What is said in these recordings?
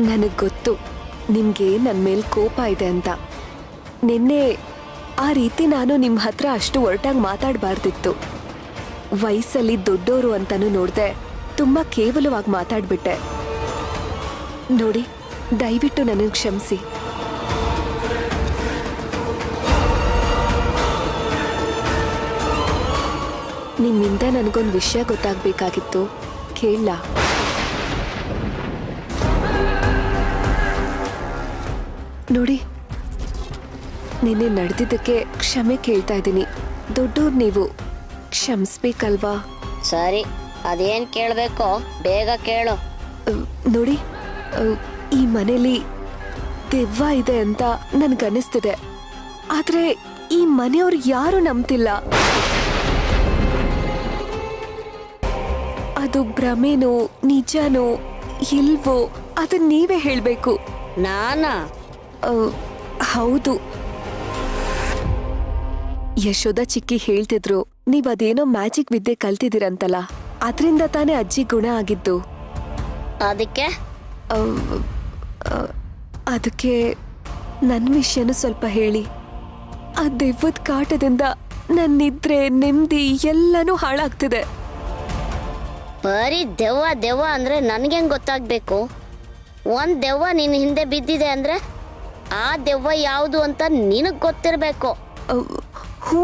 ನನಗೆ ಗೊತ್ತು ನಿಮಗೆ ನನ್ನ ಮೇಲೆ ಕೋಪ ಇದೆ ಅಂತ. ನಿನ್ನೆ ಆ ರೀತಿ ನಾನು ನಿಮ್ಮ ಹತ್ರ ಅಷ್ಟು ಒರಟಾಗಿ ಮಾತಾಡಬಾರ್ದಿತ್ತು. ವಯಸ್ಸಲ್ಲಿ ದೊಡ್ಡೋರು ಅಂತಲೂ ನೋಡಿದೆ, ತುಂಬ ಕೇವಲವಾಗಿ ಮಾತಾಡ್ಬಿಟ್ಟೆ. ನೋಡಿ, ದಯವಿಟ್ಟು ನನಗೆ ಕ್ಷಮಿಸಿ. ನಿಮ್ಮಿಂದ ನನಗೊಂದು ವಿಷಯ ಗೊತ್ತಾಗಬೇಕಾಗಿತ್ತು, ಕೇಳಲಾ? ನೋಡಿ, ನಿನ್ನೆ ನಡೆದಿದ್ದಕ್ಕೆ ಕ್ಷಮೆ ಕೇಳ್ತಾ ಇದ್ದೀನಿ. ದೊಡ್ಡೋರು ನೀವು, ಕ್ಷಮಿಸ್ಬೇಕಲ್ವಾ? ಸರಿ, ಅದೇನ್ ಕೇಳಬೇಕೋ ಬೇಗ ಕೇಳು. ನೋಡಿ, ಈ ಮನೇಲಿ ದೆವ್ವ ಇದೆ ಅಂತ ನನ್ಗನ್ನಿಸ್ತಿದೆ. ಆದ್ರೆ ಈ ಮನೆಯವ್ರು ಯಾರು ನಂಬ್ತಿಲ್ಲ. ಅದು ಭ್ರಮೆನೋ ನಿಜನೋ ಇಲ್ವೋ ಅದನ್ನ ನೀವೇ ಹೇಳ್ಬೇಕು. ನಾನಾ? ಹೌದು. ಯಶೋದ ಚಿಕ್ಕಿ ಹೇಳ್ತಿದ್ರು, ನೀವ್ ಅದೇನೋ ಮ್ಯಾಜಿಕ್ ವಿದ್ಯೆ ಕಲ್ತಿದ್ದೀರಂತಲ್ಲ, ಅದ್ರಿಂದ ತಾನೇ ಅಜ್ಜಿ ಗುಣ ಆಗಿದ್ದು. ಅದಕ್ಕೆ ಅದಕ್ಕೆ ನನ್ನ ವಿಷಯನೂ ಸ್ವಲ್ಪ ಹೇಳಿ. ಆ ದೆವ್ವದ ಕಾಟದಿಂದ ನನ್ನ ನಿದ್ರೆ ನೆಮ್ಮದಿ ಎಲ್ಲನೂ ಹಾಳಾಗ್ತಿದೆ. ಬರೀ ದೆವ್ವ ದೆವ್ವ ಅಂದ್ರೆ ನನ್ಗೇನ್ ಗೊತ್ತಾಗ್ಬೇಕು? ಒಂದ್ ದೆವ್ವ ನಿನ್ ಹಿಂದೆ ಬಿದ್ದಿದೆ ಅಂದ್ರೆ ಆ ದೆವ್ವ ಯಾವುದು ಅಂತ ನಿನಗ್ ಗೊತ್ತಿರ್ಬೇಕು. ಹ್ಞೂ,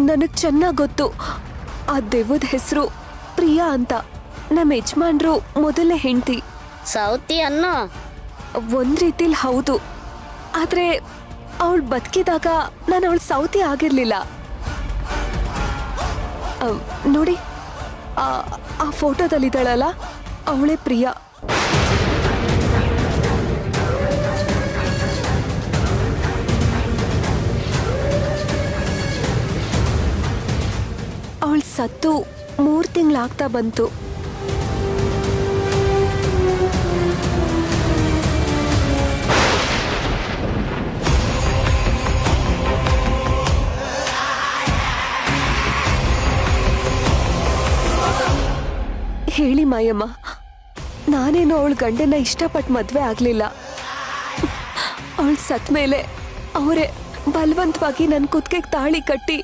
ನನಗ್ ಚೆನ್ನಾಗ್ ಗೊತ್ತು. ಆ ದೆವ್ವದ ಹೆಸರು ಪ್ರಿಯಾ ಅಂತ. ನಮ್ಮ ಯಜಮಾನ್ರು ಮೊದಲನೇ ಹೆಂಡತಿ. ಸೌತಿ ಅನ್ನೋ? ಒಂದ್ ರೀತಿಲ್ ಹೌದು. ಆದ್ರೆ ಅವಳು ಬದುಕಿದಾಗ ನಾನು ಅವಳು ಸೌತಿ ಆಗಿರ್ಲಿಲ್ಲ. ನೋಡಿ, ಆ ಫೋಟೋದಲ್ಲಿದ್ದಾಳಲ್ಲ, ಅವಳೇ ಪ್ರಿಯಾ. ಅವಳು ಸತ್ತು 3 ತಿಂಗಳಾಗ್ತಾ ಬಂತು. ಹೇಳಿ ಮಾಯಮ್ಮ, ನಾನೇನೋ ಅವಳ ಗಂಡನ ಇಷ್ಟಪಟ್ಟು ಮದ್ವೆ ಆಗ್ಲಿಲ್ಲ. ಅವಳು ಸತ್ ಮೇಲೆ ಅವರೇ ಬಲವಂತವಾಗಿ ನನ್ನ ಕುತ್ತಿಗೆಗೆ ತಾಳಿ ಕಟ್ಟಿ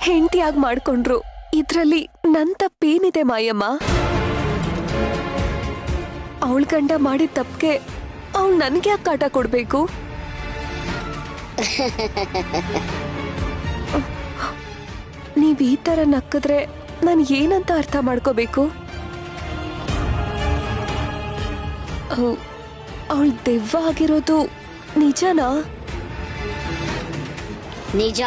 ಹೆಂಡತಿಯಾಗಿ ಮಾಡ್ಕೊಂಡ್ರು. ಇದ್ರಲ್ಲಿ ನನ್ನ ತಪ್ಪೇನಿದೆ ಮಾಯಮ್ಮ? ಅವಳ ಗಂಡ ಮಾಡಿದ ತಪ್ಪಿಗೆ ಅವಳು ನನಗೆ ಯಾಕೆ ಕಾಟ ಕೊಡ್ಬೇಕು? ನೀವ್ ಈ ತರ ನಕ್ಕಿದ್ರೆ ನಾನು ಏನಂತ ಅರ್ಥ ಮಾಡ್ಕೋಬೇಕು? ಅವಳು ದೆವ್ವ ಆಗಿರೋದು ನಿಜನಾ? ನಿಜ.